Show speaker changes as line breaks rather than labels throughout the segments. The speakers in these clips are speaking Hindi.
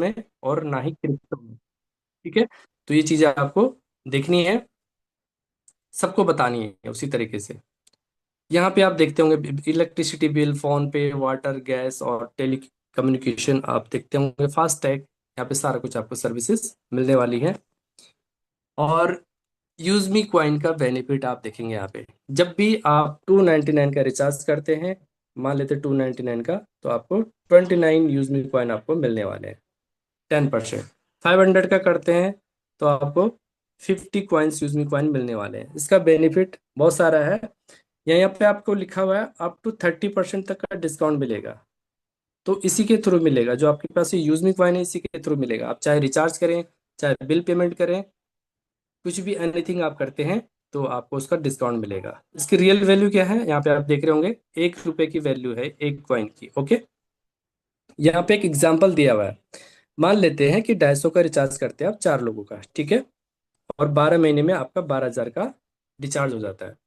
में और ना ही क्रिप्टो में। ठीक है, तो ये चीजें आपको देखनी है, सबको बतानी है उसी तरीके से। यहाँ पे आप देखते होंगे इलेक्ट्रिसिटी बिल, फोन पे, वाटर, गैस और टेली कम्युनिकेशन आप देखते होंगे, फास्ट टैग, यहाँ पे सारा कुछ आपको सर्विसेज मिलने वाली है। और यूज मी क्वाइन का बेनिफिट आप देखेंगे यहाँ पे, जब भी आप 299 का रिचार्ज करते हैं, मान लेते 299 का, तो आपको 29 यूज मी क्वाइन आपको मिलने वाले हैं, 10%। 500 का करते हैं तो आपको 50 कॉइन्स यूज मी कॉइन मिलने वाले हैं। इसका बेनिफिट बहुत सारा है। यहाँ पे आपको लिखा हुआ है अप टू 30% तक का डिस्काउंट मिलेगा। तो इसी के थ्रू मिलेगा, जो आपके पास ये यूज मी कॉइन है इसी के थ्रू मिलेगा। आप चाहे रिचार्ज करें, चाहे बिल पेमेंट करें, कुछ भी एनीथिंग आप करते हैं तो आपको उसका डिस्काउंट मिलेगा। इसकी रियल वैल्यू क्या है, यहाँ पे आप देख रहे होंगे, 1 रुपए की वैल्यू है एक कॉइन की। ओके, यहाँ पे एक एग्जाम्पल दिया हुआ है। मान लेते हैं कि 250 का रिचार्ज करते हैं आप 4 लोगों का, ठीक है, और 12 महीने में आपका 12,000 का रिचार्ज हो जाता है,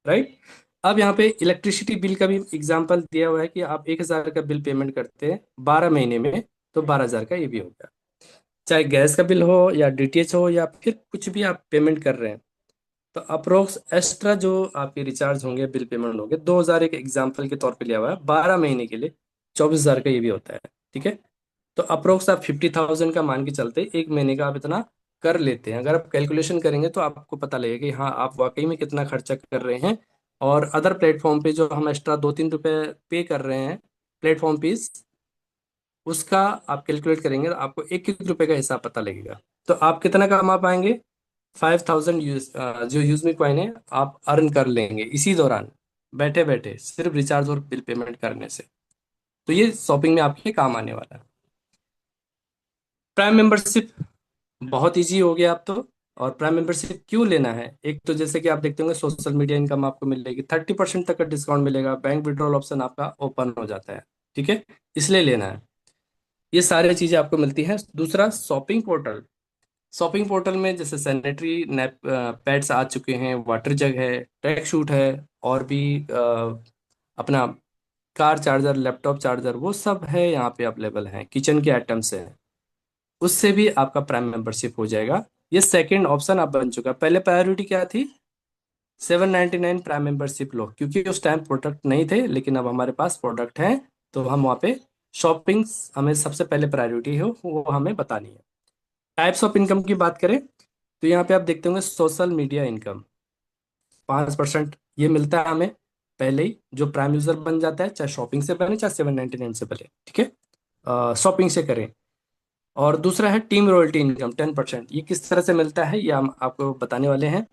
राइट। अब यहाँ पे इलेक्ट्रिसिटी बिल का भी एग्जाम्पल दिया हुआ है कि आप 1,000 का बिल पेमेंट करते हैं 12 महीने में, तो 12,000 का ये भी होगा। चाहे गैस का बिल हो या डीटीएच हो या फिर कुछ भी आप पेमेंट कर रहे हैं, तो अप्रोक्स एक्स्ट्रा जो आपके रिचार्ज होंगे, बिल पेमेंट होंगे, 2,000 एक एग्जाम्पल के तौर पे लिया हुआ है, 12 महीने के लिए 24,000 का ये भी होता है। ठीक है, तो अप्रोक्स आप 50,000 का मान के चलते एक महीने का आप इतना कर लेते हैं। अगर आप कैलकुलेशन करेंगे तो आपको पता लगेगा कि हाँ, आप वाकई में कितना खर्चा कर रहे हैं। और अदर प्लेटफॉर्म पे जो हम एक्स्ट्रा 2-3 रुपए पे कर रहे हैं प्लेटफॉर्म फीस, उसका आप कैलकुलेट करेंगे तो आपको एक एक रुपए का हिसाब पता लगेगा। तो आप कितना कमा पाएंगे, 5,000 जो यूज मी कॉइन है आप अर्न कर लेंगे इसी दौरान, बैठे बैठे सिर्फ रिचार्ज और बिल पेमेंट करने से। तो ये शॉपिंग में आपके काम आने वाला है। प्राइम मेंबरशिप बहुत इजी हो गया अब तो। और प्राइम मेंबरशिप क्यों लेना है, एक तो जैसे कि आप देखते होंगे सोशल मीडिया इनकम आपको मिलेगी, 30% तक का डिस्काउंट मिलेगा, बैंक विड्रॉल ऑप्शन आपका ओपन हो जाता है। ठीक है, इसलिए लेना है। ये सारी चीजें आपको मिलती हैं। दूसरा, शॉपिंग पोर्टल। शॉपिंग पोर्टल में जैसे सैनिटरी नैप पैड्स आ चुके हैं, वाटर जग है, ट्रैक शूट है, और भी अपना कार चार्जर, लैपटॉप चार्जर, वो सब है यहाँ पे अवेलेबल है, किचन के आइटम्स हैं, उससे भी आपका प्राइम मेंबरशिप हो जाएगा। ये सेकंड ऑप्शन आप बन चुका है। पहले प्रायोरिटी क्या थी, 799 प्राइम मेंबरशिप लो, क्योंकि उस टाइम प्रोडक्ट नहीं थे, लेकिन अब हमारे पास प्रोडक्ट हैं, तो हम वहाँ पे शॉपिंग, हमें सबसे पहले प्रायोरिटी हो वो हमें बतानी है। टाइप्स ऑफ इनकम की बात करें तो यहाँ पे आप देखते होंगे सोशल मीडिया इनकम, 5% ये मिलता है हमें पहले ही, जो प्राइम यूजर बन जाता है, चाहे शॉपिंग से बने चाहे 799 से बने। ठीक है, शॉपिंग से करें। और दूसरा है टीम रॉयल्टी इनकम, 10%, ये किस तरह से मिलता है ये हम आपको बताने वाले हैं।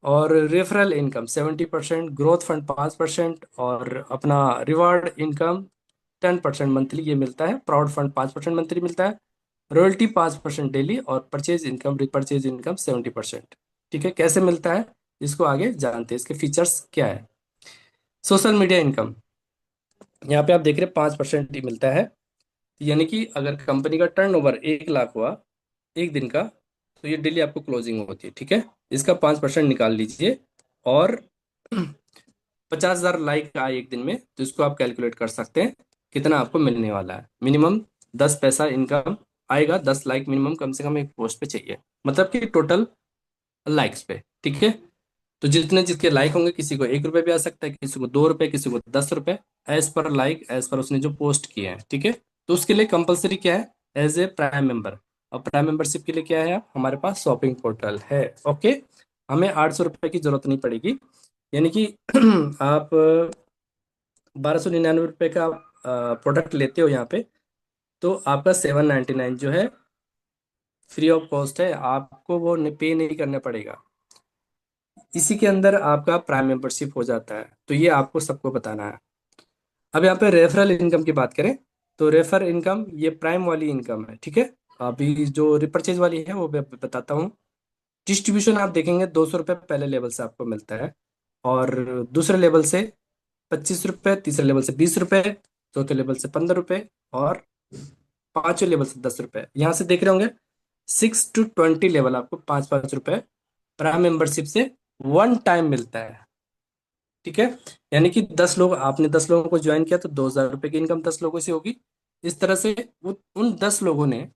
और रेफरल इनकम 70%, ग्रोथ फंड 5%, और अपना रिवार्ड इनकम 10% मंथली ये मिलता है, प्राउड फंड 5% मंथली मिलता है, रॉयल्टी 5% डेली, और परचेज इनकम, रिपर्चेज इनकम 70%। ठीक है, कैसे मिलता है इसको आगे जानते हैं, इसके फीचर्स क्या है। सोशल मीडिया इनकम, यहाँ पे आप देख रहे हैं 5% ही मिलता है। यानी कि अगर कंपनी का टर्नओवर 1 लाख हुआ एक दिन का, तो ये डेली आपको क्लोजिंग होती है। ठीक है, इसका 5% निकाल लीजिए। और 50,000 लाइक आए एक दिन में, तो इसको आप कैलकुलेट कर सकते हैं कितना आपको मिलने वाला है। मिनिमम 10 पैसा इनकम आएगा, 10 लाइक मिनिमम कम से कम एक पोस्ट पे चाहिए, मतलब कि टोटल लाइक्स पे। ठीक है, तो जितने जिसके लाइक होंगे, किसी को 1 रुपए भी आ सकता है, किसी को 2 रुपए, किसी को 10 रुपए, as per like, as per उसने जो पोस्ट किए हैं। ठीक है, तो उसके लिए कंपलसरी क्या है, एज ए प्राइम मेंबर। और प्राइम मेंबरशिप के लिए क्या है, हमारे पास शॉपिंग पोर्टल है। ओके, हमें 800 रुपये की जरूरत नहीं पड़ेगी। यानी कि आप 1299 रुपये का प्रोडक्ट लेते हो यहाँ पे, तो आपका 799 जो है फ्री ऑफ कॉस्ट है, आपको वो पे नहीं करना पड़ेगा। इसी के अंदर आपका प्राइम मेंबरशिप हो जाता है। तो ये आपको सबको बताना है। अब यहाँ पे रेफरल इनकम की बात करें तो रेफर इनकम ये प्राइम वाली इनकम है। ठीक है, अभी जो रिपर्चेज वाली है वो मैं बताता हूँ। डिस्ट्रीब्यूशन आप देखेंगे, 200 रुपये पहले लेवल से आपको मिलता है, और दूसरे लेवल से 25 रुपये, तीसरे लेवल से 20 रुपये, चौथे लेवल से 15 रुपये, और पांचवें लेवल से 10 रुपये। यहाँ से देख रहे होंगे 6 to 20 लेवल आपको 5-5 रुपये प्राइम मेंबरशिप से वन टाइम मिलता है। ठीक है, यानी कि 10 लोग, आपने 10 लोगों को ज्वाइन किया तो 2,000 रुपये की इनकम 10 लोगों से होगी। इस तरह से उन 10 लोगों ने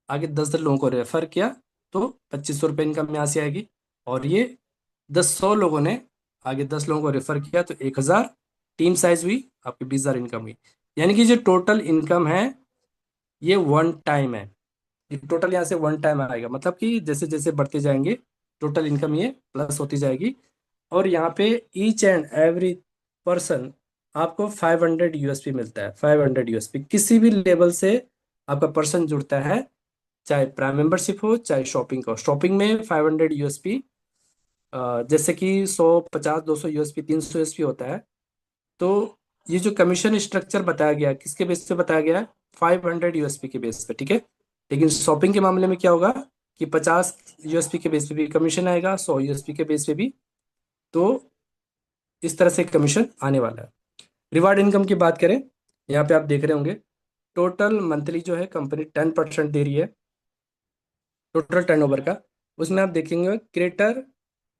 आगे 10 लोगों को रेफर किया तो 2500 रुपये इनकम यहाँ से आएगी। और ये 100 लोगों ने आगे 10 लोगों को रेफर किया तो 1000, टीम साइज हुई आपकी 20,000 इनकम हुई। यानी कि जो टोटल इनकम है ये वन टाइम है। ये टोटल यहाँ से वन टाइम आएगा, मतलब कि जैसे जैसे बढ़ते जाएंगे टोटल इनकम ये प्लस होती जाएगी। और यहाँ पे ईच एंड एवरी पर्सन आपको 500 यूएसपी मिलता है। 500 यूएसपी किसी भी लेवल से आपका पर्सन जुड़ता है, चाहे प्राइम मेंबरशिप हो चाहे शॉपिंग हो। शॉपिंग में 500 यूएसपी, जैसे कि 100, 50, 200 यूएसपी, 300 यूएसपी होता है। तो ये जो कमीशन स्ट्रक्चर बताया गया है, किसके बेस पे बताया गया है? 500 यूएसपी के बेस पे, ठीक है। लेकिन शॉपिंग के मामले में क्या होगा कि 50 यूएसपी के बेस पे भी कमीशन आएगा, 100 यूएसपी के बेस पे भी। तो इस तरह से कमीशन आने वाला है। रिवार्ड इनकम की बात करें, यहाँ पे आप देख रहे होंगे टोटल मंथली जो है कंपनी 10% दे रही है टोटल टर्नओवर का। उसमें आप देखेंगे क्रिएटर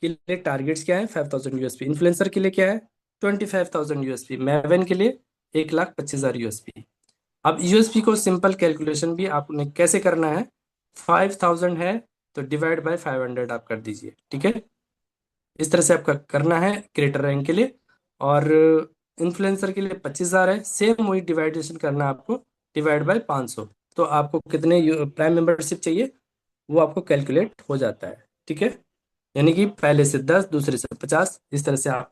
के लिए टारगेट्स क्या है? 5000 यूएसपी। इन्फ्लुएंसर के लिए क्या है? 25,000 यूएसपी। मैवेन के लिए 1,25,000 यूएसपी। अब यूएसपी को सिंपल कैलकुलेशन भी आपने कैसे करना है, 5000 है तो डिवाइड बाय 500 आप कर दीजिए, ठीक है। इस तरह से आपका करना है क्रिएटर रैंक के लिए। और इन्फ्लुएंसर के लिए 25,000 है, सेम वही डिवाइडेशन करना है आपको, डिवाइड बाय 500। तो आपको कितने प्राइम मेंबरशिप चाहिए वो आपको कैलकुलेट हो जाता है, ठीक है। यानी कि पहले से 10, दूसरे से 50, इस तरह से आप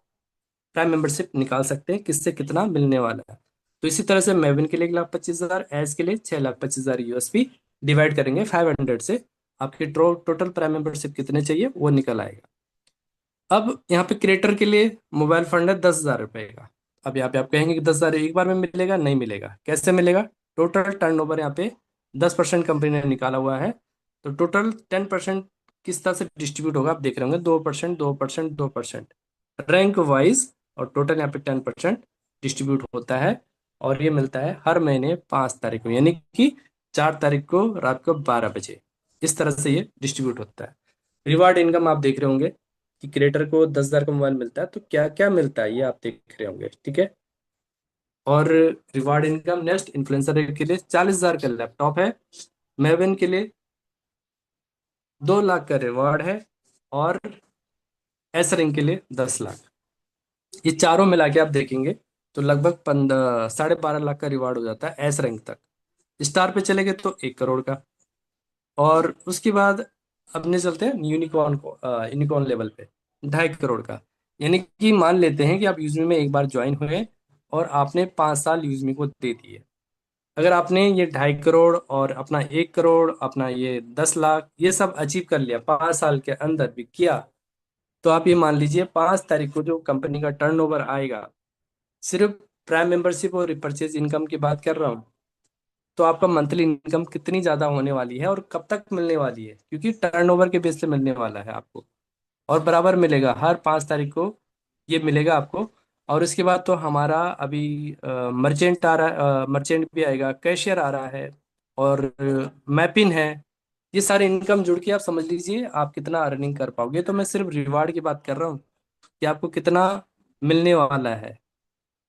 प्राइम मेंबरशिप निकाल सकते हैं किससे कितना मिलने वाला है। तो इसी तरह से मेविन के लिए 1,25,000, एज के लिए 6,25,000 यूएसपी, डिवाइड करेंगे 500 से, आपके टोटल प्राइम मेंबरशिप कितने चाहिए वो निकल आएगा। अब यहाँ पे क्रिएटर के लिए मोबाइल फंड है 10,000 रुपए का। अब यहाँ पे आप कहेंगे कि 10,000 एक बार में मिलेगा, नहीं मिलेगा। कैसे मिलेगा? टोटल टर्नओवर यहाँ पे 10% कंपनी ने निकाला हुआ है, तो टोटल 10% किस तरह से डिस्ट्रीब्यूट होगा आप देख रहे होंगे, 2%, 2%, 2%, रैंक वाइज। और टोटल यहाँ पे 10% डिस्ट्रीब्यूट होता है। और ये मिलता है हर महीने 5 तारीख को, यानी कि 4 तारीख को रात को 12 बजे। इस तरह से ये डिस्ट्रीब्यूट होता है। रिवार्ड इनकम आप देख रहे होंगे कि क्रिएटर को 10,000 का मोबाइल मिलता है तो क्या क्या मिलता है ये आप देख रहे होंगे, ठीक है। और रिवार्ड इनकम नेक्स्ट इन्फ्लुएंसर के लिए 40,000 का लैपटॉप है। मेविन के लिए 2 लाख का रिवार्ड है। और एस रैंक के लिए 10 लाख। ये चारों मिला के आप देखेंगे तो लगभग 12.5 लाख का रिवार्ड हो जाता है एस रैंक तक। स्टार पे चले गए तो 1 करोड़ का। और उसके बाद अपने चलते हैं यूनिकॉर्न को, यूनिकॉर्न लेवल पे 2.5 करोड़ का। यानी कि मान लेते हैं कि आप यूजमी में एक बार ज्वाइन हुए और आपने 5 साल यूजमी को दे दिए। अगर आपने ये 2.5 करोड़ और अपना 1 करोड़, अपना ये 10 लाख, ये सब अचीव कर लिया 5 साल के अंदर भी किया, तो आप ये मान लीजिए 5 तारीख को जो कंपनी का टर्नओवर आएगा, सिर्फ प्राइम मेंबरशिप और रिपर्चेज इनकम की बात कर रहा हूँ, तो आपका मंथली इनकम कितनी ज्यादा होने वाली है और कब तक मिलने वाली है, क्योंकि टर्नओवर के बेस पे मिलने वाला है आपको। और बराबर मिलेगा हर 5 तारीख को, ये मिलेगा आपको। और इसके बाद तो हमारा अभी मर्चेंट आ रहा है, मर्चेंट भी आएगा, कैशियर आ रहा है, और मैपिन है। ये सारे इनकम जुड़ के आप समझ लीजिए आप कितना अर्निंग कर पाओगे। तो मैं सिर्फ रिवार्ड की बात कर रहा हूँ कि आपको कितना मिलने वाला है,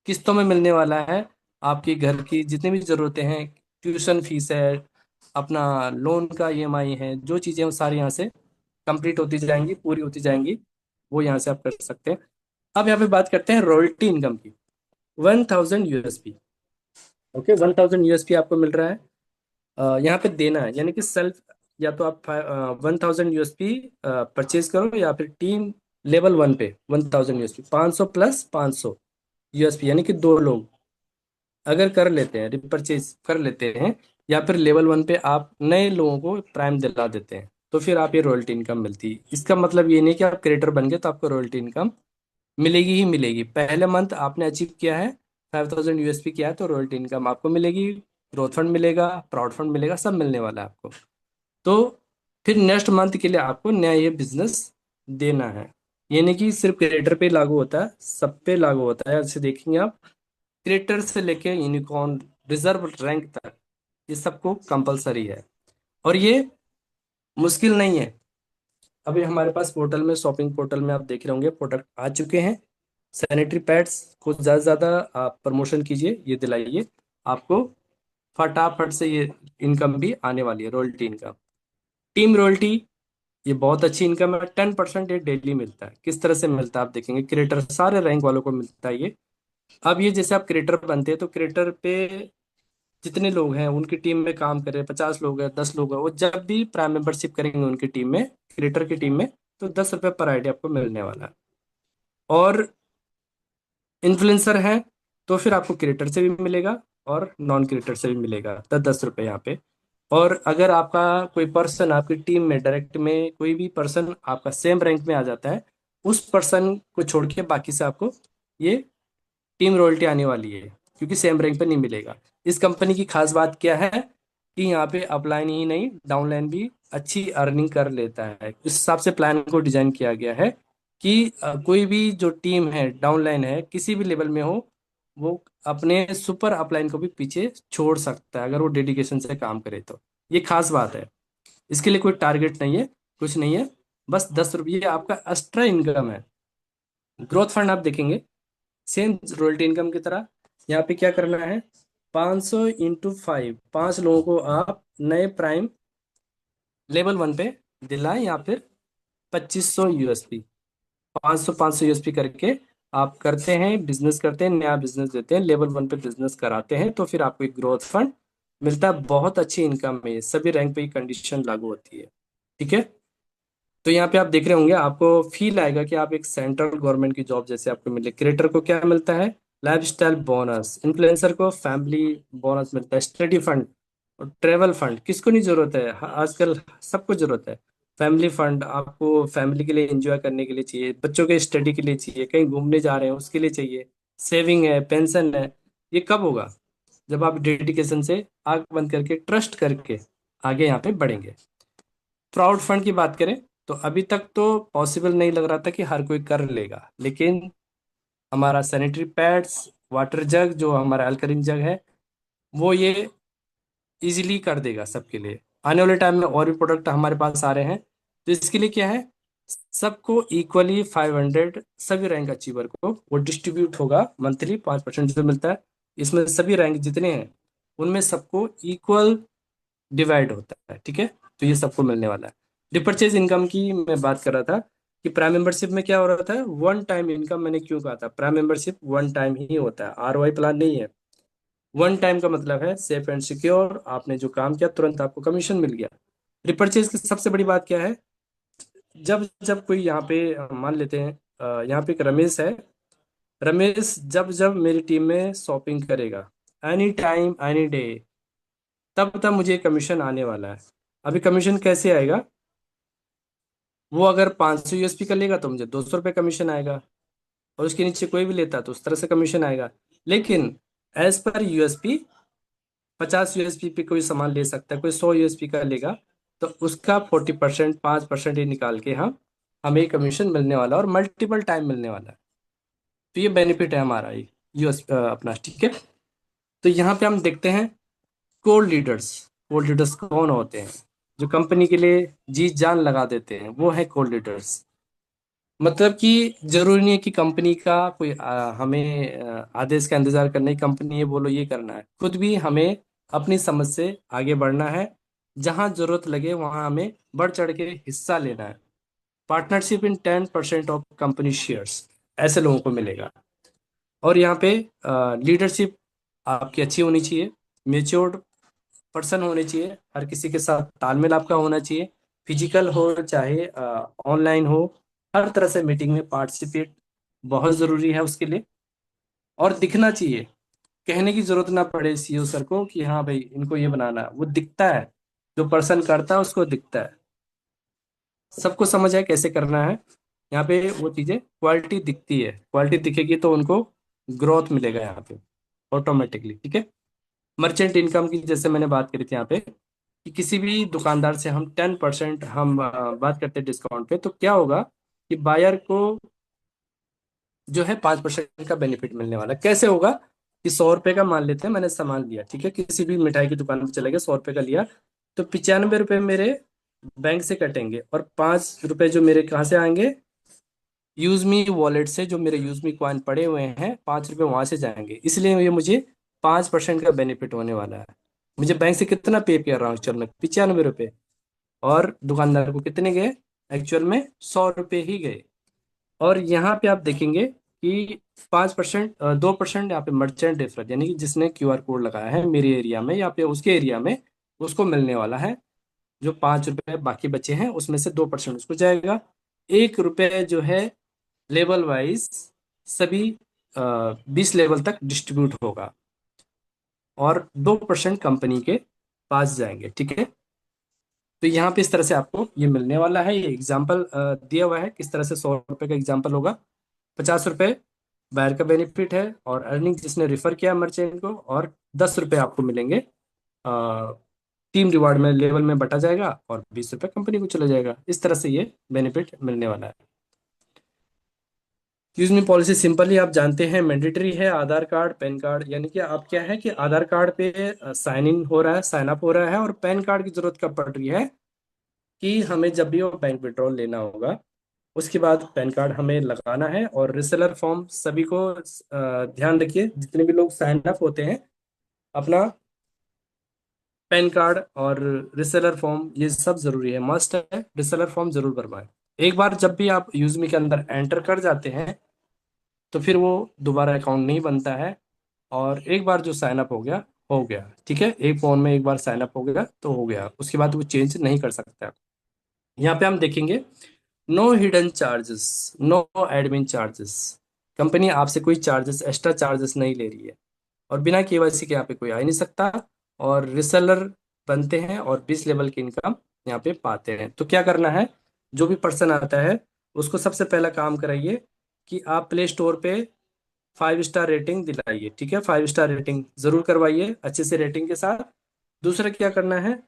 किस्तों में मिलने वाला है। आपकी घर की जितनी भी जरूरतें हैं, ट्यूशन फीस है, अपना लोन का ईएमआई है, जो चीजें वो सारी यहाँ से कंप्लीट होती जाएंगी, पूरी होती जाएंगी, वो यहाँ से आप कर सकते हैं। अब यहाँ पे बात करते हैं रॉयल्टी इनकम की। 1,000 यूएसपी, ओके, 1,000 यूएसपी आपको मिल रहा है। यहाँ पे देना है, यानी कि सेल्फ, या तो आप 1,000 यूएसपी परचेज करो, या फिर टीम लेवल 1 पे 1,000 यूएसपी, 500 प्लस 500 यूएसपी, यानी कि 2 लोग अगर कर लेते हैं, रिपर्चेज कर लेते हैं, या फिर लेवल 1 पे आप नए लोगों को प्राइम दिला देते हैं, तो फिर आप ये रॉयल्टी इनकम मिलती है। इसका मतलब ये नहीं कि आप क्रिएटर बन गए तो आपको रॉयल्टी इनकम मिलेगी ही मिलेगी। पहले मंथ आपने अचीव किया है, 5,000 यूएसपी किया है, तो रॉयल्टी इनकम आपको मिलेगी, ग्रोथ फंड मिलेगा, प्राउड फंड मिलेगा, सब मिलने वाला है आपको। तो फिर नेक्स्ट मंथ के लिए आपको नया ये बिजनेस देना है। ये नहीं कि सिर्फ क्रिएटर पे लागू होता है, सब पे लागू होता है। ऐसे देखेंगे आप, क्रिएटर से लेके यूनिकॉर्न रिजर्व रैंक तक, ये सबको कंपलसरी है। और ये मुश्किल नहीं है। अभी हमारे पास पोर्टल में, शॉपिंग पोर्टल में आप देख रहे होंगे प्रोडक्ट आ चुके हैं। सैनिटरी पैड्स को ज़्यादा से ज़्यादा आप प्रमोशन कीजिए, ये दिलाइए, आपको फटाफट से ये इनकम भी आने वाली है, रॉयल्टी इनकम। टीम रॉयल्टी, ये बहुत अच्छी इनकम है। 10% ये डेली मिलता है। किस तरह से मिलता है आप देखेंगे, क्रिएटर सारे रैंक वालों को मिलता है ये। अब ये जैसे आप क्रिएटर बनते हैं तो क्रिएटर पे जितने लोग हैं उनकी टीम में काम कर रहे हैं, 50 लोग हैं, 10 लोग हैं, वो जब भी प्राइम मेंबरशिप करेंगे उनकी टीम में, क्रिएटर की टीम में, तो 10 रुपये पर आईडी आपको मिलने वाला है। और इन्फ्लुएंसर है तो फिर आपको क्रिएटर से भी मिलेगा और नॉन क्रिएटर से भी मिलेगा, 10-10 रुपये यहाँ पे। और अगर आपका कोई पर्सन आपकी टीम में डायरेक्ट में कोई भी पर्सन आपका सेम रैंक में आ जाता है, उस पर्सन को छोड़ के बाकी से आपको ये टीम रॉयल्टी आने वाली है, क्योंकि सेम रैंक पे नहीं मिलेगा। इस कंपनी की खास बात क्या है कि यहाँ पे अपलाइन ही नहीं, डाउनलाइन भी अच्छी अर्निंग कर लेता है। इस हिसाब से प्लान को डिजाइन किया गया है कि कोई भी जो टीम है डाउनलाइन है किसी भी लेवल में हो, वो अपने सुपर अपलाइन को भी पीछे छोड़ सकता है अगर वो डेडिकेशन से काम करे तो। ये खास बात है। इसके लिए कोई टारगेट नहीं है, कुछ नहीं है, बस 10 रुपये आपका एक्स्ट्रा इनकम है। ग्रोथ फंड आप देखेंगे सेम रॉयल्टी इनकम की तरह। यहाँ पे क्या करना है, 500 × 5, 5 लोगों को आप नए प्राइम लेवल 1 पे दिलाएं, या फिर 2500 USP, 500 500 USP करके आप करते हैं, बिजनेस करते हैं, नया बिजनेस देते हैं, लेवल 1 पे बिजनेस कराते हैं, तो फिर आपको एक ग्रोथ फंड मिलता है। बहुत अच्छी इनकम है, सभी रैंक पे ये कंडीशन लागू होती है। ठीक है। तो यहाँ पे आप देख रहे होंगे, आपको फील आएगा कि आप एक सेंट्रल गवर्नमेंट की जॉब जैसे आपको मिले। क्रिएटर को क्या मिलता है, लाइफ स्टाइल बोनस। इन्फ्लुएंसर को फैमिली बोनस मिलता है, स्टडी फंड और ट्रेवल फंड। किसको नहीं जरूरत है, आजकल सबको जरूरत है। फैमिली फंड आपको फैमिली के लिए एंजॉय करने के लिए चाहिए, बच्चों के स्टडी के लिए चाहिए, कहीं घूमने जा रहे हैं उसके लिए चाहिए। सेविंग है, पेंशन है। ये कब होगा, जब आप डेडिकेशन से आंख बंद करके ट्रस्ट करके आगे यहाँ पे बढ़ेंगे। क्राउड फंड की बात करें तो अभी तक तो पॉसिबल नहीं लग रहा था कि हर कोई कर लेगा, लेकिन हमारा सैनिटरी पैड्स, वाटर जग, जो हमारा अल्कलीन जग है, वो ये इजीली कर देगा सबके लिए। आने वाले टाइम में और भी प्रोडक्ट हमारे पास आ रहे हैं, तो इसके लिए क्या है, सबको इक्वली 500 सभी रैंक अचीवर को वो डिस्ट्रीब्यूट होगा मंथली, 5% जो मिलता है इसमें सभी रैंक जितने हैं उनमें सबको इक्वल डिवाइड होता है। ठीक है। तो ये सबको मिलने वाला है। रिपर्चेज इनकम की मैं बात कर रहा था कि प्राइम मेंबरशिप में क्या हो रहा था, वन टाइम इनकम। मैंने क्यों कहा था, प्राइम मेंबरशिप वन टाइम ही होता है, ROI प्लान नहीं है। वन टाइम का मतलब है सेफ एंड सिक्योर, आपने जो काम किया तुरंत आपको कमीशन मिल गया। रिपर्चेज की सबसे बड़ी बात क्या है, जब जब कोई यहाँ पे मान लेते हैं, यहाँ पे एक रमेश है, रमेश जब जब मेरी टीम में शॉपिंग करेगा, एनी टाइम एनी डे, तब तब मुझे कमीशन आने वाला है। अभी कमीशन कैसे आएगा, वो अगर 500 USP का लेगा तो मुझे 200 रुपये कमीशन आएगा, और उसके नीचे कोई भी लेता तो उस तरह से कमीशन आएगा। लेकिन एज पर USP, 50 USP पे कोई सामान ले सकता है, कोई 100 USP का लेगा तो उसका 40%, 5% ही निकाल के हम हमें कमीशन मिलने वाला है, और मल्टीपल टाइम मिलने वाला है। तो ये बेनिफिट है हमारा ये यूएस अपना। ठीक है। तो यहाँ पे हम देखते हैं कोर लीडर्स। कोर लीडर्स कौन होते हैं, जो कंपनी के लिए जी जान लगा देते हैं, वो है कोर लीडर्स। मतलब कि जरूरी नहीं है कि कंपनी का कोई हमें आदेश का इंतजार करना ही, कंपनी ये बोलो ये करना है, खुद भी हमें अपनी समझ से आगे बढ़ना है। जहां जरूरत लगे वहां हमें बढ़ चढ़ के हिस्सा लेना है। Partnership in 10% of company shares, ऐसे लोगों को मिलेगा। और यहाँ पे लीडरशिप आपकी अच्छी होनी चाहिए, मेच्योर्ड पर्सन होने चाहिए, हर किसी के साथ तालमेल आपका होना चाहिए, फिजिकल हो चाहे ऑनलाइन हो, हर तरह से मीटिंग में पार्टिसिपेट बहुत ज़रूरी है उसके लिए। और दिखना चाहिए, कहने की जरूरत ना पड़े CEO सर को कि हाँ भाई इनको ये बनाना है, वो दिखता है, जो पर्सन करता है उसको दिखता है, सबको समझ है कैसे करना है। यहाँ पे वो चीज़ें क्वालिटी दिखती है, क्वालिटी दिखेगी तो उनको ग्रोथ मिलेगा यहाँ पे ऑटोमेटिकली। ठीक है। मर्चेंट इनकम की जैसे मैंने बात करी थी यहाँ पे, कि किसी भी दुकानदार से हम 10% हम बात करते हैं डिस्काउंट पे, तो क्या होगा कि बायर को जो है 5% का बेनिफिट मिलने वाला है। कैसे होगा कि 100 रुपये का मान लेते हैं मैंने सामान लिया, ठीक है, किसी भी मिठाई की दुकान पर चले गए, 100 रुपये का लिया, तो 95 रुपये मेरे बैंक से कटेंगे, और 5 रुपये जो मेरे कहाँ से आएंगे, यूज मी वॉलेट से, जो मेरे यूज मी कॉइन पड़े हुए हैं, 5 रुपये वहां से जाएंगे। इसलिए ये मुझे 5% का बेनिफिट होने वाला है। मुझे बैंक से कितना पे कर रहा हूँ एक्चुअल में, 95 रुपये। और दुकानदार को कितने गए, एक्चुअल में 100 रुपये ही गए। और यहाँ पे आप देखेंगे कि 5%, 2% यहाँ पे मर्चेंट डिफरेंस, यानी कि जिसने क्यूआर कोड लगाया है मेरे एरिया में या पे उसके एरिया में, उसको मिलने वाला है। जो 5 रुपए बाकी बचे हैं उसमें से 2% उसको जाएगा। 1 रुपये जो है लेवल वाइज सभी 20 लेवल तक डिस्ट्रीब्यूट होगा, और 2% कंपनी के पास जाएंगे, ठीक है। तो यहाँ पे इस तरह से आपको ये मिलने वाला है। ये एग्जाम्पल दिया हुआ है किस तरह से 100 रुपये का एग्जाम्पल होगा। 50 रुपये बायर का बेनिफिट है, और अर्निंग जिसने रिफर किया मर्चेंट को, और 10 रुपये आपको मिलेंगे टीम रिवार्ड में, लेवल में बटा जाएगा, और 20 रुपये कंपनी को चला जाएगा। इस तरह से ये बेनिफिट मिलने वाला है। यूज मी पॉलिसी सिंपली आप जानते हैं मैंडेटरी है, आधार कार्ड पैन कार्ड, यानी कि आप क्या है कि आधार कार्ड पे साइन इन हो रहा है, साइन अप हो रहा है, और पैन कार्ड की जरूरत कब पड़ रही है कि हमें जब भी वो बैंक विड्रॉल लेना होगा, उसके बाद पैन कार्ड हमें लगाना है। और रिसेलर फॉर्म सभी को ध्यान रखिए, जितने भी लोग साइन अप होते हैं, अपना पैन कार्ड और रिसेलर फॉर्म ये सब जरूरी है, मस्ट है, रिसेलर फॉर्म जरूर भरवाएं। एक बार जब भी आप यूजमी के अंदर एंटर कर जाते हैं, तो फिर वो दोबारा अकाउंट नहीं बनता है। और एक बार जो साइन अप हो गया, ठीक है, एक फोन में एक बार साइन अप हो गया तो हो गया, उसके बाद वो चेंज नहीं कर सकता। यहाँ पे हम देखेंगे no hidden charges, no admin charges. Company आपसे कोई चार्जेस, एक्स्ट्रा चार्जेस नहीं ले रही है, और बिना केवाईसी के यहाँ पे कोई आ ही नहीं सकता। और रिसेलर बनते हैं और 20 लेवल की इनकम यहाँ पे पाते हैं। तो क्या करना है, जो भी पर्सन आता है उसको सबसे पहला काम कराइए कि आप प्ले स्टोर पे 5 स्टार रेटिंग दिलाइए, ठीक है, 5 स्टार रेटिंग जरूर करवाइए अच्छे से रेटिंग के साथ। दूसरा क्या करना है,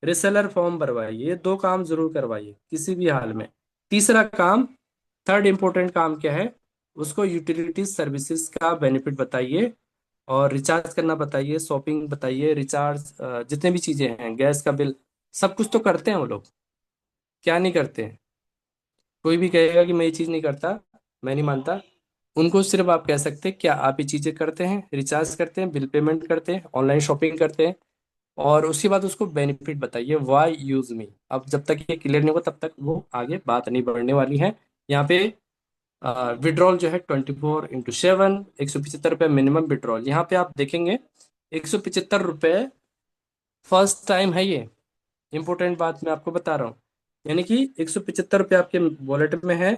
रिसेलर फॉर्म भरवाइए, ये 2 काम जरूर करवाइए किसी भी हाल में। तीसरा काम, थर्ड इंपॉर्टेंट काम क्या है, उसको यूटिलिटीज सर्विसेज का बेनिफिट बताइए, और रिचार्ज करना बताइए, शॉपिंग बताइए, रिचार्ज, जितने भी चीजें हैं, गैस का बिल, सब कुछ तो करते हैं वो लोग, क्या नहीं करते हैं। कोई भी कहेगा कि मैं ये चीज नहीं करता, मैं नहीं मानता, उनको सिर्फ आप कह सकते हैं क्या आप ये चीजें करते हैं, रिचार्ज करते हैं, बिल पेमेंट करते हैं, ऑनलाइन शॉपिंग करते हैं। और उसके बाद उसको बेनिफिट बताइए, वाई यूज मी। अब जब तक ये क्लियर नहीं होगा तब तक वो आगे बात नहीं बढ़ने वाली है। यहाँ पे विड्रॉल जो है 24x7, 175 रुपये मिनिमम विड्रॉल। यहाँ पे आप देखेंगे 175 रुपये फर्स्ट टाइम है ये। इंपॉर्टेंट बात मैं आपको बता रहा हूँ, यानी कि 175 रुपये आपके वॉलेट में है,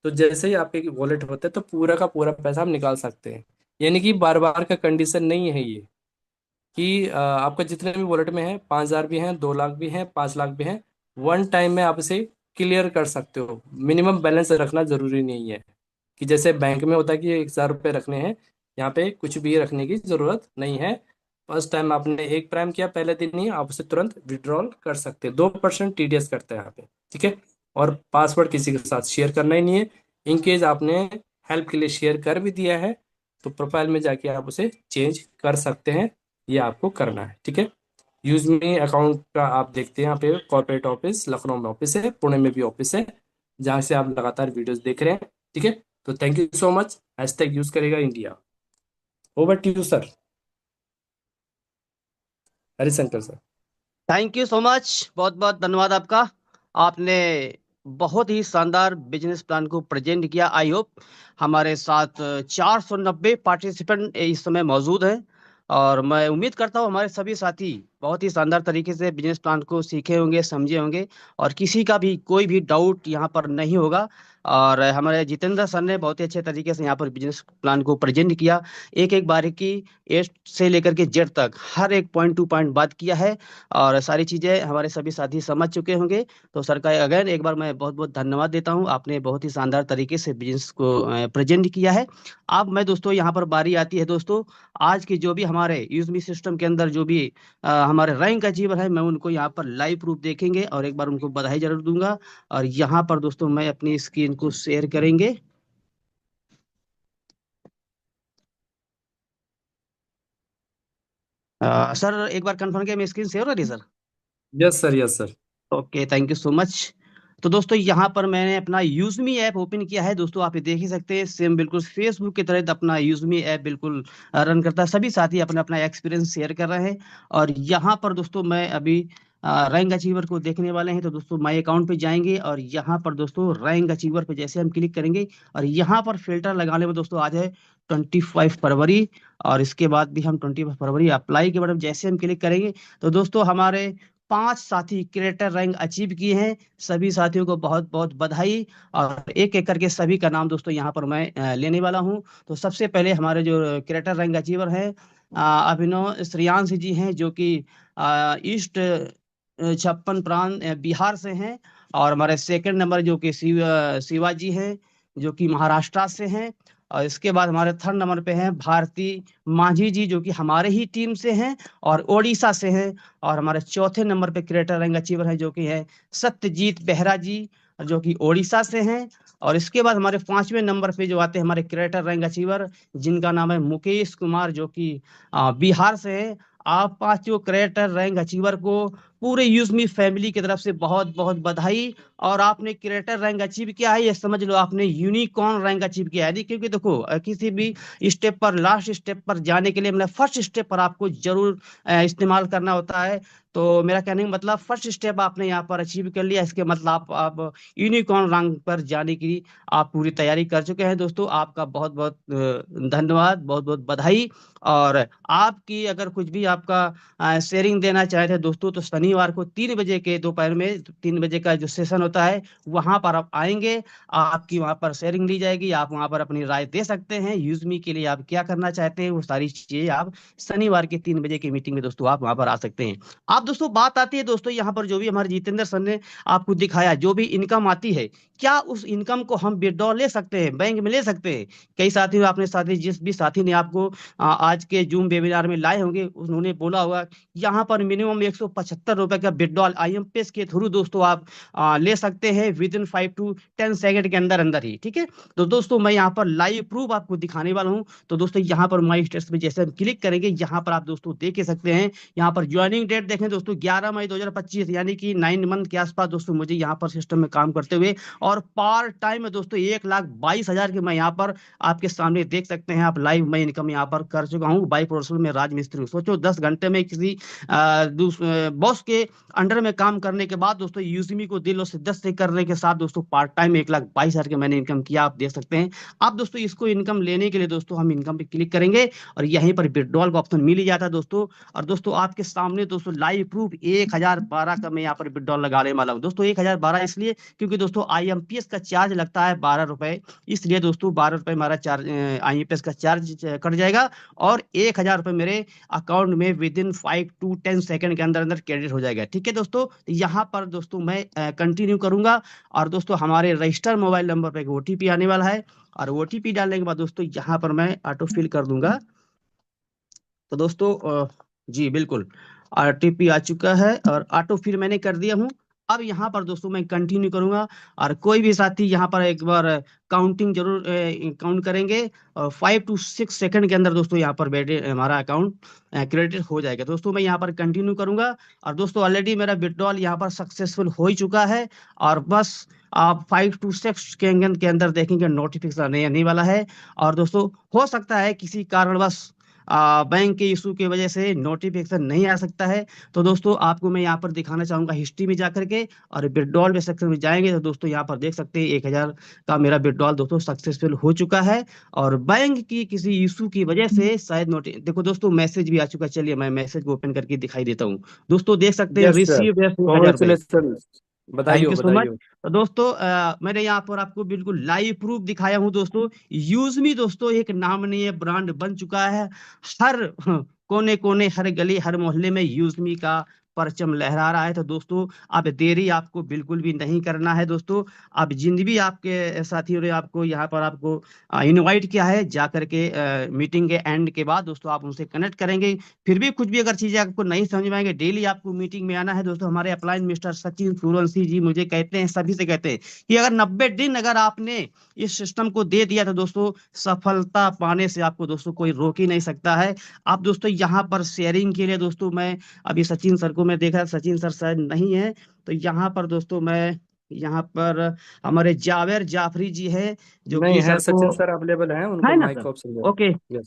तो जैसे ही आपके वॉलेट होता है तो पूरा का पूरा पैसा आप निकाल सकते हैं। यानी कि बार बार का कंडीशन नहीं है ये, कि आपका जितने भी वॉलेट में है, 5,000 भी हैं, 2 लाख भी हैं, 5 लाख भी हैं, वन टाइम में आप इसे क्लियर कर सकते हो। मिनिमम बैलेंस रखना जरूरी नहीं है, कि जैसे बैंक में होता है कि 1,000 रुपये रखने हैं, यहाँ पे कुछ भी रखने की जरूरत नहीं है। फर्स्ट टाइम आपने एक प्राइम किया पहले दिन ही, आप उसे तुरंत विड्रॉल कर सकते हैं। 2% टीडीएस करते हैं यहाँ पे, ठीक है। और पासवर्ड किसी के साथ शेयर करना ही नहीं है। इनकेस आपने हेल्प के लिए शेयर कर भी दिया है, तो प्रोफाइल में जाके आप उसे चेंज कर सकते हैं। ये आपको करना है, ठीक है। यूज मी अकाउंट का आप देखते हैं यहाँ पे कॉर्पोरेट ऑफिस लखनऊ में ऑफिस है, पुणे में भी ऑफिस है, जहाँ से आप लगातार वीडियोस देख रहे हैं, ठीक है। तो thank you so much. Hashtag use करेगा India. Over to you sir, Harishankar sir.
Thank you so much, बहुत बहुत धन्यवाद आपका। आपने बहुत ही शानदार बिजनेस प्लान को प्रेजेंट किया। आई होप हमारे साथ 490 पार्टिसिपेंट इस समय मौजूद हैं, और मैं उम्मीद करता हूँ हमारे सभी साथी बहुत ही शानदार तरीके से बिजनेस प्लान को सीखे होंगे, समझे होंगे, और किसी का भी कोई भी डाउट यहाँ पर नहीं होगा। और हमारे जितेंद्र सर ने बहुत ही अच्छे तरीके से यहाँ पर बिजनेस प्लान को प्रेजेंट किया। एक एक बारीकी, ए से लेकर के जेड तक हर एक पॉइंट टू पॉइंट बात किया है, और सारी चीजें हमारे सभी साथी समझ चुके होंगे। तो सर का अगेन एक बार मैं बहुत बहुत धन्यवाद देता हूं, आपने बहुत ही शानदार तरीके से बिजनेस को प्रेजेंट किया है। अब मैं दोस्तों यहाँ पर बारी आती है दोस्तों, आज के जो भी हमारे यूजमी सिस्टम के अंदर जो भी हमारे रैंक अचीवर है, मैं उनको यहाँ पर लाइव प्रूफ देखेंगे और एक बार उनको बधाई जरूर दूंगा। और यहाँ पर दोस्तों मैं अपनी स्क्रीन को शेयर करेंगे। सर एक बार कंफर्म किया, मैं स्क्रीन शेयर हो रही है sir?
Yes sir, yes sir.
Okay, thank you so much. तो दोस्तों यहाँ पर मैंने अपना यूजमी ऐप ओपन किया है दोस्तों, आप ये देख ही सकते हैं, सेम बिल्कुल फेसबुक की तरह अपना यूजमी ऐप बिल्कुल रन करता है। सभी साथी अपना अपना एक्सपीरियंस शेयर कर रहे हैं। और यहाँ पर दोस्तों मैं अभी रैंक अचीवर को देखने वाले हैं। तो दोस्तों माई अकाउंट पे जाएंगे और यहाँ पर दोस्तों रैंक अचीवर पे जैसे हम क्लिक करेंगे और यहाँ पर फिल्टर लगाने में दोस्तों आज है 25 फरवरी। और इसके बाद भी हम 25 फरवरी अप्लाई के बाद जैसे हम क्लिक करेंगे तो दोस्तों हमारे 5 साथी क्रिएटर रैंक अचीव किए हैं। सभी साथियों को बहुत बहुत बधाई। और एक एक करके सभी का नाम दोस्तों यहाँ पर मैं लेने वाला हूँ। तो सबसे पहले हमारे जो क्रिएटर रैंक अचीवर हैं अभिनव श्रेयांश जी हैं, जो कि ईस्ट 56 बिहार से हैं। और हमारे सेकंड नंबर जो कि शिवाजी हैं, जो कि महाराष्ट्र से हैं। और इसके बाद हमारे थर्ड नंबर पे हैं भारती मांझी जी, जो कि हमारे ही टीम से हैं और ओडिशा से हैं। और हमारे चौथे नंबर पे क्रिएटर रैंक अचीवर हैं, जो कि है सत्यजीत बेहरा जी, जो कि ओडिशा से हैं। और इसके बाद हमारे 5वें नंबर पे जो आते हैं हमारे क्रिएटर रैंक अचीवर, जिनका नाम है मुकेश कुमार, जो कि बिहार से है। आप 5 क्रिएटर रैंक अचीवर को पूरे यूजमी फैमिली की तरफ से बहुत बहुत बधाई। और आपने क्रिएटर रैंक अचीव किया है, ये समझ लो आपने यूनिकॉर्न रैंक अचीव किया है। क्योंकि देखो किसी भी स्टेप पर, लास्ट स्टेप पर जाने के लिए मतलब फर्स्ट स्टेप पर आपको जरूर इस्तेमाल करना होता है। तो मेरा कहने का मतलब फर्स्ट स्टेप आपने यहाँ पर अचीव कर लिया, इसके मतलब आप यूनिकॉर्न रैंक पर जाने की आप पूरी तैयारी कर चुके हैं दोस्तों। आपका बहुत बहुत धन्यवाद, बहुत बहुत बधाई। और आपकी अगर कुछ भी आपका शेयरिंग देना चाहते हैं दोस्तों, तो शनिवार को 3 बजे के दोपहर में 3 बजे का जो सेशन होता है वहां पर आप आएंगे। आपकी वहां पर शेयरिंग ली जाएगी, आप वहां पर अपनी राय दे सकते हैं। यूजमी के लिए आप क्या करना चाहते हैं वो सारी चीजें आप शनिवार के 3 बजे की मीटिंग में दोस्तों आप वहां पर आ सकते हैं। आप दोस्तों बात आती है दोस्तों यहाँ पर जो भी हमारे जितेंद्र सर ने आपको दिखाया, जो भी इनकम आती है, क्या उस इनकम को हम विड्रॉ ले सकते हैं, बैंक में ले सकते हैं? कई साथी आपने साथी जिस भी साथी ने आपको आज के जूम वेबिनार में लाए होंगे उन्होंने बोला होगा यहाँ पर मिनिमम 175 रुपए का विड्रॉल आईएमपीएस के थ्रू दोस्तों आप ले सकते हैं विद इन 5 to 10 सेकंड के अंदर अंदर ही। ठीक है, तो दोस्तों मैं यहाँ पर लाइव प्रूफ आपको दिखाने वाला हूँ। तो दोस्तों यहाँ पर माई स्टेट्स में जैसे हम क्लिक करेंगे, यहाँ पर आप दोस्तों देख सकते हैं। यहाँ पर ज्वाइनिंग डेट देखें दोस्तों 11 मई 2025, यानी कि 9 मंथ के आसपास दोस्तों मुझे यहाँ पर सिस्टम में काम करते हुए। और पार्ट टाइम में दोस्तों 1,22,000 की मैं यहाँ पर आपके सामने देख सकते हैं आप लाइव मैं इनकम यहाँ पर कर चुका हूँ बाई प्रोफेशनल में राजमिस्त्री हूँ। सोचो 10 घंटे में किसी बॉस के अंडर में काम करने के बाद दोस्तों यूजमी को दिल और शिद्दत से करने के साथ दोस्तों पार्ट टाइम में 1,22,000 के मैंने इनकम किया, आप देख सकते हैं। अब दोस्तों इसको इनकम लेने के लिए दोस्तों हम इनकम पे क्लिक करेंगे और यहीं पर विड्रॉल का ऑप्शन मिल ही जाता है दोस्तों। और दोस्तों आपके सामने दोस्तों लाइव प्रूफ 1,012 का मैं यहाँ पर विड्रॉल लगाने वाला हूँ दोस्तों। 1,012 इसलिए क्योंकि दोस्तों आईएमपीएस का चार्ज लगता है 12 रुपए, इसलिए दोस्तों 12 रुपए हमारा चार्ज आईएमपीएस का चार्ज कट जाएगा। और 1,000 रुपए मेरे अकाउंट में विद इन 5 to 10 सेकंड के अंदर अंदर क्रेडिट हो जाएगा। ठीक है दोस्तों, यहाँ पर दोस्तों मैं कंटिन्यू करूंगा। और दोस्तों हमारे रजिस्टर मोबाइल नंबर पर एक ओटीपी आने वाला है और ओटीपी डालने के बाद दोस्तों यहाँ पर मैं ऑटो फिल कर दूंगा। तो दोस्तों जी बिल्कुल ओटीपी आ चुका है और ऑटो फिल मैंने कर दिया हूँ। अब यहाँ पर दोस्तों मैं कंटिन्यू करूंगा और कोई भी साथी यहाँ पर एक बार काउंटिंग जरूर काउंट करेंगे। और 5 to 6 सेकंड के अंदर दोस्तों यहाँ पर बैठे हमारा अकाउंट क्रेडिट हो जाएगा। दोस्तों मैं यहाँ पर कंटिन्यू करूंगा। और दोस्तों ऑलरेडी मेरा विड्रॉल यहाँ पर सक्सेसफुल हो ही चुका है। और बस आप 5 to 6 सेकंड के अंदर देखेंगे नोटिफिकेशन आने वाला है। और दोस्तों हो सकता है किसी कारणवश बैंक के इशू की वजह से नोटिफिकेशन नहीं आ सकता है। तो दोस्तों आपको मैं यहाँ पर दिखाना चाहूंगा हिस्ट्री में जाकर के। और विड्रॉल में सेक्शन में जाएंगे तो दोस्तों यहाँ पर देख सकते हैं 1,000 का मेरा विड्रॉल दोस्तों सक्सेसफुल हो चुका है। और बैंक की किसी इशू की वजह से शायद नोटि देखो दोस्तों मैसेज भी आ चुका है। चलिए मैं मैसेज को ओपन करके दिखाई देता हूँ। दोस्तों देख सकते हैं
यस सर,
रिसीव 1,000 रुपए।
कॉन्ग्रेचुलेसन। बधाई
थैंक
हो,
यू सो
बधाई
मच।
हो।
तो दोस्तों मैंने यहाँ पर आपको बिल्कुल लाइव प्रूफ दिखाया हूँ दोस्तों। यूजमी दोस्तों एक नाम नहीं है, ब्रांड बन चुका है। हर कोने कोने, हर गली, हर मोहल्ले में यूजमी का परचम लहरा रहा है। तो दोस्तों अब देरी आपको बिल्कुल भी नहीं करना है दोस्तों। अब जिन भी आपके साथियों ने आपको यहाँ पर आपको इनवाइट किया है, जा करके मीटिंग के एंड के बाद दोस्तों आप उनसे कनेक्ट करेंगे। फिर भी कुछ भी अगर चीजें आपको नहीं समझ में आएंगे, डेली आपको मीटिंग में आना है दोस्तों। हमारे अपलाइन मिस्टर सचिन सूरवंशी जी मुझे कहते हैं, सभी से कहते हैं कि अगर 90 दिन अगर आपने इस सिस्टम को दे दिया तो दोस्तों सफलता पाने से आपको दोस्तों कोई रोक ही नहीं सकता है। आप दोस्तों यहाँ पर शेयरिंग के लिए दोस्तों मैं अभी सचिन सर को मैं देखा, सचिन सर शायद नहीं है, तो यहाँ पर दोस्तों मैं यहाँ पर हमारे जावेर जाफरी जी है, जो
नहीं
कि
है,
सर को
सचिन सर अवेलेबल हैं, उनको
है ना
माइक
सर।
का ऑप्शन दे।
ओके।
यस।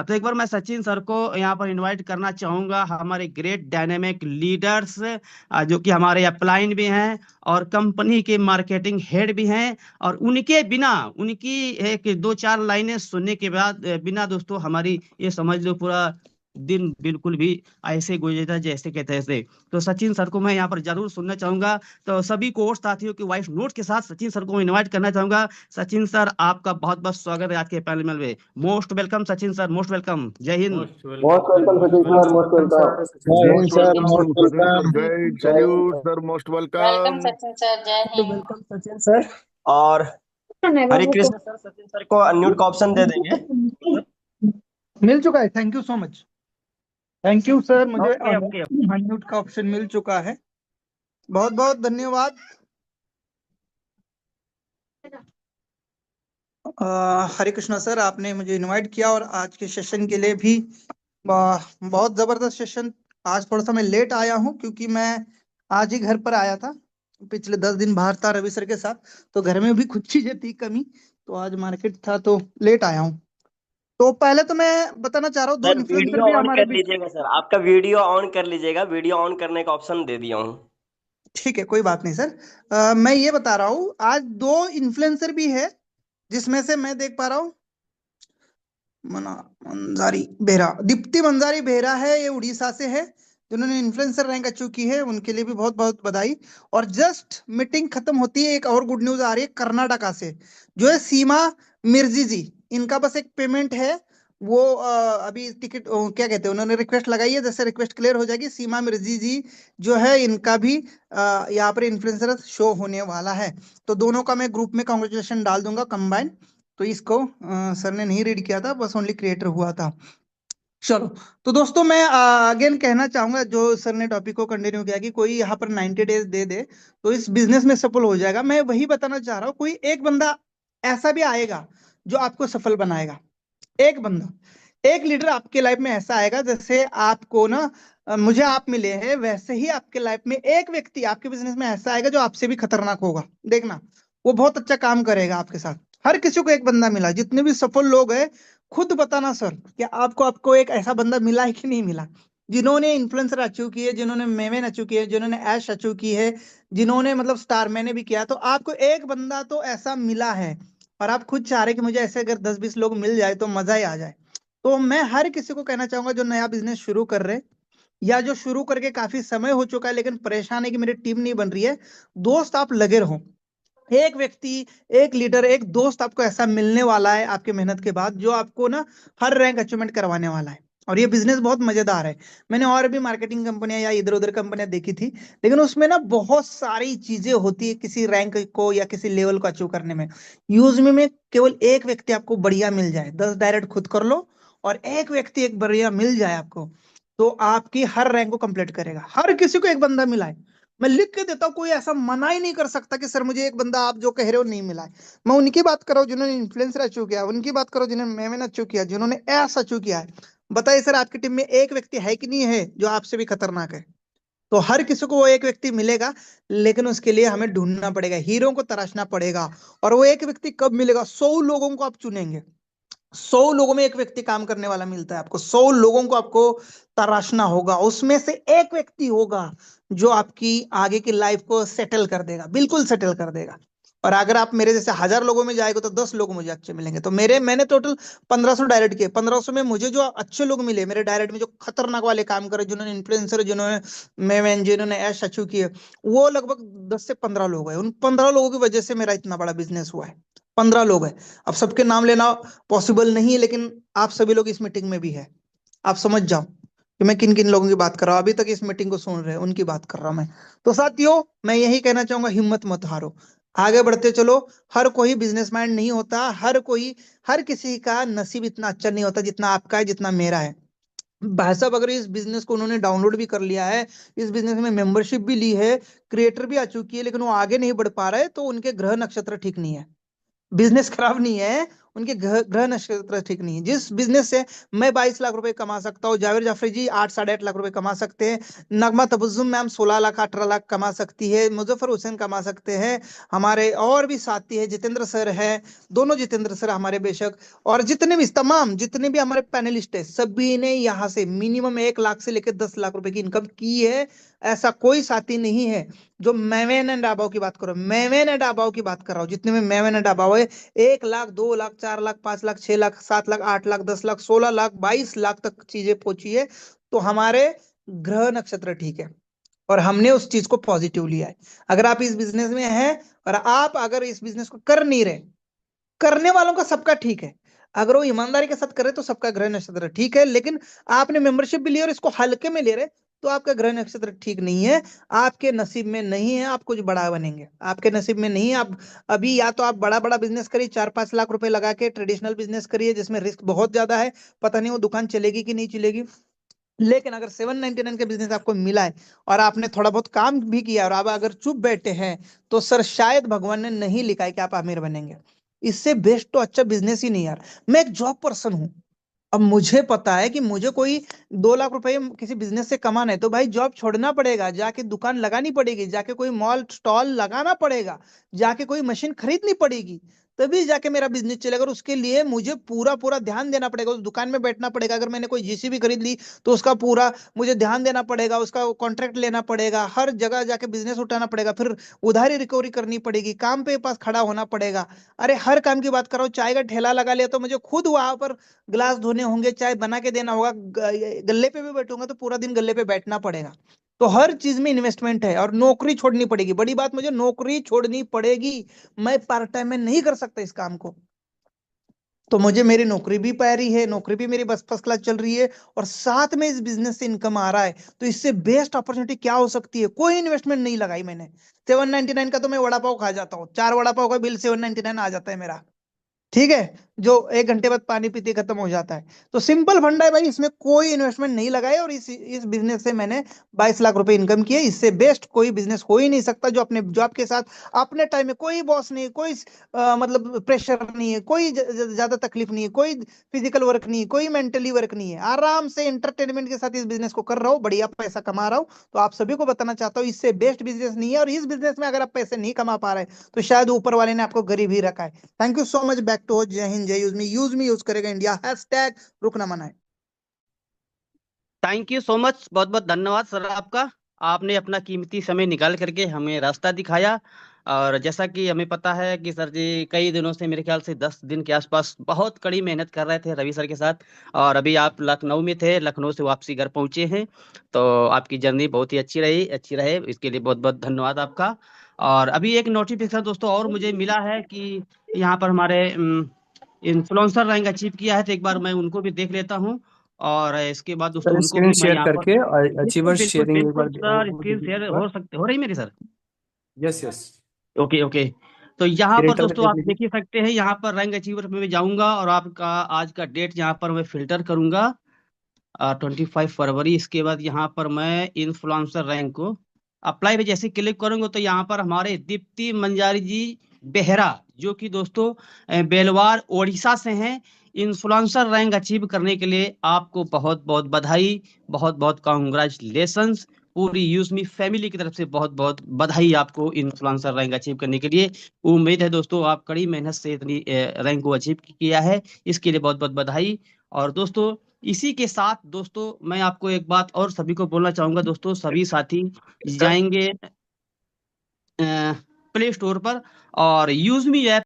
तो एक बार मैं सचिन सर को यहाँ पर इनवाइट करना चाहूंगा, हमारे ग्रेट डायनेमिक लीडर्स, जो कि हमारे अपलाइन भी हैं और कंपनी के मार्केटिंग हेड भी हैं। और उनके बिना, उनकी एक दो चार लाइनें सुनने के बाद बिना दोस्तों हमारी ये समझ लो पूरा दिन बिल्कुल भी ऐसे गुजरता जैसे के तैसे। तो सचिन सर को मैं यहाँ पर जरूर सुनना चाहूंगा। तो सभी कोर्स साथियों की वॉइस नोट के साथ सचिन सर को इनवाइट करना चाहूंगा। सचिन सर, आपका बहुत बहुत स्वागत है आज के पैनल में। Most welcome Sachin sir, most welcome. जय Hind.
Most welcome
most
sir,
welcome
most
Sachin sir, most
welcome
welcome.
Sir, Sachin
जय
sir.
Hind
most
sir,
welcome
most
Sachin sir,
welcome.
जय
जय
salute sir, most
welcome
welcome.
Sachin sir, जय
तो
हिंद।
Welcome Sachin sir. और हरे कृष्ण सर, सचिन सर को अनम्यूट का ऑप्शन दे देंगे।
मिल चुका है। Thank you so much. Thank you sir, मुझे
ओके ओके।
अनम्यूट का ऑप्शन मिल चुका है। बहुत बहुत धन्यवाद। हरे कृष्णा सर, आपने मुझे इनवाइट किया और आज के सेशन के लिए भी बहुत जबरदस्त सेशन। आज थोड़ा सा मैं लेट आया हूँ क्योंकि मैं आज ही घर पर आया था। पिछले 10 दिन बाहर था रवि सर के साथ, तो घर में भी कुछ चीजें थी कमी, तो आज मार्केट था तो लेट आया हूँ। तो पहले तो मैं बताना चाह रहा हूँ, दो
सर
इन्फ्लुएंसर
वीडियो
भी
ऑन
हमारे
कर
बीच।
लीजिएगा, सर आपका वीडियो ऑन कर लीजिएगा, वीडियो ऑन करने का ऑप्शन दे दिया हूँ।
ठीक है, कोई बात नहीं सर। मैं ये बता रहा हूँ, आज दो इन्फ्लुएंसर भी है जिसमें से मैं देख पा रहा हूँ मना मंजारी बेहरा, दीप्ति मंजारी बेहरा है, ये उड़ीसा से है, जिन्होंने इन्फ्लुएंसर रैंक अचीव की है, उनके लिए भी बहुत बहुत बधाई। और जस्ट मीटिंग खत्म होती है, एक और गुड न्यूज आ रही है कर्नाटका से, जो है सीमा मिर्जी जी। इनका बस एक पेमेंट है, वो अभी टिकट क्या कहते हैं, उन्होंने रिक्वेस्ट लगाई है, जैसे रिक्वेस्ट क्लियर हो जाएगी सीमा मिर्जी जी जो है, इनका भी यहाँ पर इन्फ्लुएंसर शो होने वाला है। तो दोनों का मैं ग्रुप में कॉन्ग्रेचुलेशन डाल दूंगा कंबाइन। तो इसको सर ने नहीं रीड किया था, बस ओनली क्रिएटर हुआ था। चलो, तो दोस्तों मैं अगेन कहना चाहूंगा, जो सर ने टॉपिक को कंटिन्यू किया कि कोई यहाँ पर 90 डेज दे दे तो इस बिजनेस में सफल हो जाएगा। मैं वही बताना चाह रहा हूँ, कोई एक बंदा ऐसा भी आएगा जो आपको सफल बनाएगा। एक बंदा, एक लीडर आपके लाइफ में ऐसा आएगा, जैसे आपको ना मुझे आप मिले हैं, वैसे ही आपके लाइफ में एक व्यक्ति आपके बिजनेस में ऐसा आएगा जो आपसे भी खतरनाक होगा। देखना, वो बहुत अच्छा काम करेगा आपके साथ। हर किसी को एक बंदा मिला, जितने भी सफल लोग हैं, खुद बताना सर कि आपको आपको एक ऐसा बंदा मिला है कि नहीं मिला, जिन्होंने इन्फ्लुएंसर अचीव किए, जिन्होंने मेमेन अचीव किए, जिन्होंने ऐश अचीव की है, जिन्होंने मतलब स्टार मैंने भी किया। तो आपको एक बंदा तो ऐसा मिला है, और आप खुद चाह रहे कि मुझे ऐसे अगर 10-20 लोग मिल जाए तो मजा ही आ जाए। तो मैं हर किसी को कहना चाहूंगा, जो नया बिजनेस शुरू कर रहे, या जो शुरू करके काफी समय हो चुका है लेकिन परेशान है कि मेरी टीम नहीं बन रही है, दोस्त आप लगे रहो। एक व्यक्ति, एक लीडर, एक दोस्त आपको ऐसा मिलने वाला है आपके मेहनत के बाद, जो आपको ना हर रैंक अचीवमेंट करवाने वाला है। और ये बिजनेस बहुत मजेदार है। मैंने और भी मार्केटिंग कंपनियां या इधर उधर कंपनियां देखी थी, लेकिन उसमें ना बहुत सारी चीजें होती है किसी रैंक को या किसी लेवल को अचीव करने में। यूज में केवल एक व्यक्ति आपको बढ़िया मिल जाए, 10 डायरेक्ट खुद कर लो, और एक व्यक्ति एक बढ़िया मिल जाए आपको, तो आपकी हर रैंक को कंप्लीट करेगा। हर किसी को एक बंदा मिला है, मैं लिख के देता हूँ, कोई ऐसा मना ही नहीं कर सकता कि सर मुझे एक बंदा आप जो कह रहे हो नहीं मिला है। मैं उनकी बात कर रहा हूँ जिन्होंने इन्फ्लुएंसर अचीव किया, उनकी बात करो जिन्होंने मेमन अचीव किया, जिन्होंने ऐसा अचीव किया है। बताइए सर, आपकी टीम में एक व्यक्ति है कि नहीं है जो आपसे भी खतरनाक है? तो हर किसी को वो एक व्यक्ति मिलेगा, लेकिन उसके लिए हमें ढूंढना पड़ेगा, हीरो को तराशना पड़ेगा। और वो एक व्यक्ति कब मिलेगा? 100 लोगों को आप चुनेंगे, 100 लोगों में एक व्यक्ति काम करने वाला मिलता है आपको, 100 लोगों को आपको तराशना होगा, उसमें से एक व्यक्ति होगा जो आपकी आगे की लाइफ को सेटल कर देगा, बिल्कुल सेटल कर देगा। और अगर आप मेरे जैसे 1000 लोगों में जाएगा तो 10 लोग मुझे अच्छे मिलेंगे। तो मैंने टोटल 1500 डायरेक्ट किए, 1500 में मुझे जो अच्छे लोग मिले मेरे डायरेक्ट में, जो खतरनाक वाले काम करे, जिन्होंने इन्फ्लुएंसर, जिन्होंने मेमन, जिन्होंने ऐश अचीव किए, वो लगभग 10 से 15 लोग हैं। उन 15 लोगों की वजह से मेरा इतना बड़ा बिजनेस हुआ है। 15 लोग हैं। अब सबके नाम लेना पॉसिबल नहीं है, लेकिन आप सभी लोग इस मीटिंग में भी है, आप समझ जाओ कि मैं किन किन लोगों की बात कर रहा हूँ। अभी तक इस मीटिंग को सुन रहे हैं, उनकी बात कर रहा हूं मैं। तो साथियों, मैं यही कहना चाहूंगा, हिम्मत मत हारो, आगे बढ़ते चलो। हर कोई बिजनेसमैन नहीं होता, हर किसी का नसीब इतना अच्छा नहीं होता जितना आपका है, जितना मेरा है। भाई साहब, अगर इस बिजनेस को उन्होंने डाउनलोड भी कर लिया है, इस बिजनेस में मेंबरशिप भी ली है, क्रिएटर भी आ चुकी है, लेकिन वो आगे नहीं बढ़ पा रहे, तो उनके ग्रह नक्षत्र ठीक नहीं है। बिजनेस खराब नहीं है, उनके ग्रह नक्षत्र ठीक नहीं है। जिस बिजनेस से मैं 22 लाख रुपए कमा सकता हूँ, जावेद जाफरी जी 8 साढ़े 8 लाख रुपए कमा सकते हैं, नगमा तबस्सुम मैम 16 लाख 18 लाख कमा सकती है, मुजफ्फर हुसैन कमा सकते हैं, हमारे और भी साथी है, जितेंद्र सर है, दोनों जितेंद्र सर हमारे बेशक, और जितने भी तमाम जितने भी हमारे पैनलिस्ट है, सभी ने यहाँ से मिनिमम 1 लाख से लेकर 10 लाख रुपए की इनकम की है। ऐसा कोई साथी नहीं है जो मेवेन एंड अबाव की बात करो, मेवेन एंड अबाव की बात कर रहा हूँ, जितने में मेवेन एंड अबाव है 1 लाख 2 लाख 4 लाख 5 लाख 6 लाख 7 लाख 8 लाख 10 लाख 16 लाख 22 लाख तक चीजें पहुंची है। तो हमारे ग्रह नक्षत्र ठीक है और हमने उस चीज को पॉजिटिव लिया है। अगर आप इस बिजनेस में हैं और आप अगर इस बिजनेस को कर नहीं रहे, करने वालों का सबका ठीक है, अगर वो ईमानदारी के साथ करे तो सबका ग्रह नक्षत्र ठीक है, लेकिन आपने मेंबरशिप भी ली और इसको हल्के में ले रहे तो आपका ग्रह नक्षत्र ठीक नहीं है, आपके नसीब में नहीं है, आप कुछ बड़ा बनेंगे, आपके नसीब में नहीं है। आप अभी या तो आप बड़ा बड़ा बिजनेस करिए, 4-5 लाख रुपए लगा के ट्रेडिशनल बिजनेस करिए जिसमें रिस्क बहुत ज्यादा है, पता नहीं वो दुकान चलेगी कि नहीं चलेगी। लेकिन अगर 799 का बिजनेस आपको मिला है और आपने थोड़ा बहुत काम भी किया और आप अगर चुप बैठे हैं तो सर शायद भगवान ने नहीं लिखा है कि आप अमीर बनेंगे। इससे बेस्ट तो अच्छा बिजनेस ही नहीं यार। मैं एक जॉब पर्सन हूँ, अब मुझे पता है कि मुझे कोई 2 लाख रुपए किसी बिजनेस से कमाना है तो भाई जॉब छोड़ना पड़ेगा, जाके दुकान लगानी पड़ेगी, जाके कोई मॉल स्टॉल लगाना पड़ेगा, जाके कोई मशीन खरीदनी पड़ेगी, तभी जाके मेरा बिजनेस चलेगा। और उसके लिए मुझे पूरा पूरा ध्यान देना पड़ेगा, उस दुकान में बैठना पड़ेगा। अगर मैंने कोई जीसीबी खरीद ली तो उसका पूरा मुझे ध्यान देना पड़ेगा, उसका कॉन्ट्रैक्ट लेना पड़ेगा, हर जगह जाके बिजनेस उठाना पड़ेगा, फिर उधारी रिकवरी करनी पड़ेगी, काम पे पास खड़ा होना पड़ेगा। अरे हर काम की बात कर रहा हूँ, चाय का ठेला लगा लिया तो मुझे खुद वहां पर ग्लास धोने होंगे, चाय बना के देना होगा, गल्ले पे भी बैठूंगा तो पूरा दिन गल्ले पे बैठना पड़ेगा। तो हर चीज में इन्वेस्टमेंट है और नौकरी छोड़नी पड़ेगी, बड़ी बात मुझे नौकरी छोड़नी पड़ेगी। मैं पार्ट टाइम में नहीं कर सकता इस काम को। तो मुझे मेरी नौकरी भी पैरी है, नौकरी भी मेरी बस फर्स्ट क्लास चल रही है और साथ में इस बिजनेस से इनकम आ रहा है। तो इससे बेस्ट अपॉर्चुनिटी क्या हो सकती है? कोई इन्वेस्टमेंट नहीं लगाई मैंने। 799 का तो मैं वड़ा पाव खा जाता हूँ, 4 वड़ा पाव का बिल 799 आ जाता है मेरा, ठीक है, जो 1 घंटे बाद पानी पीते खत्म हो जाता है। तो सिंपल फंडा है भाई, इसमें कोई इन्वेस्टमेंट नहीं लगाए और इस बिजनेस से मैंने 22 लाख रुपए इनकम किए। इससे बेस्ट कोई बिजनेस हो ही नहीं सकता, जो अपने जॉब के साथ अपने टाइम में कोई बॉस नहीं, कोई मतलब प्रेशर नहीं है, कोई ज्यादा तकलीफ नहीं है, कोई फिजिकल वर्क नहीं है, कोई मेंटली वर्क नहीं है, आराम से एंटरटेनमेंट के साथ इस बिजनेस को कर रहा हूँ, बढ़िया पैसा कमा रहा हूँ। तो आप सभी को बताना चाहता हूँ इससे बेस्ट बिजनेस नहीं है। और इस बिजनेस में अगर आप पैसे नहीं कमा पा रहे तो शायद ऊपर वाले ने आपको गरीब ही रखा है। Thank you so much, back to जय हिंद जय यूज मी यूज करेगा इंडिया, हैशटैग रुकना मना है।
थैंक यू सो मच, बहुत बहुत धन्यवाद सर आपका। आपने अपना कीमती समय निकाल करके हमें रास्ता दिखाया। और जैसा कि हमें पता है कि सर जी कई दिनों से, मेरे ख्याल से 10 दिन के आसपास बहुत कड़ी मेहनत कर रहे थे रवि सर के साथ। और अभी आप लखनऊ में थे, लखनऊ से वापसी घर पहुंचे हैं। तो आपकी जर्नी बहुत ही अच्छी रहे, इसके लिए बहुत बहुत धन्यवाद आपका। और अभी एक नोटिफिकेशन दोस्तों और मुझे मिला है कि यहाँ पर हमारे इन्फ्लुएंसर रैंक अचीव किया है, तो एक बार मैं उनको भी देख लेता हूँ। और इसके बाद दोस्तों
सर
उनको
स्क्रीन
भी मैं
शेयर
यहाँ पर,
करके और
बिल्कुल
अचीवर
बिल्कुल
शेयरिंग एक
बिल्कुल
बार
सर,
वो
स्क्रीन
दीजिए
शेयर
एक बार।
हो रही मेरी sir?
Yes yes.
Okay okay. तो यहाँ पर
क्रिएटर में
दोस्तों
देख
आप
लीजिए।
देख ही सकते हैं, यहाँ पर रैंक अचीवर में मैं जाऊंगा और आपका आज का डेट यहाँ पर मैं फिल्टर करूंगा, 25 फरवरी। इसके बाद यहाँ पर मैं इन्फ्लुएंसर रैंक को अप्लाई पे जैसे क्लिक करूंगा तो यहाँ पर हमारे दीप्ति मंजारी जी बेहरा, जो कि दोस्तों बेलवार ओडिशा से हैं, इन्फ्लुएंसर रैंक अचीव करने के लिए आपको बहुत बहुत बधाई, बहुत बहुत कॉन्ग्रेचुलेशंस। पूरी यूजमी फैमिली की तरफ से बहुत बहुत बधाई आपको इन्फ्लुएंसर रैंक अचीव करने के लिए। उम्मीद है दोस्तों आप कड़ी मेहनत से इतनी रैंक को अचीव किया है, इसके लिए बहुत बहुत बधाई। और दोस्तों इसी के साथ दोस्तों मैं आपको एक बात और सभी को बोलना चाहूंगा दोस्तों, सभी साथी
सर
जाएंगे प्ले स्टोर पर और यूज मी ऐप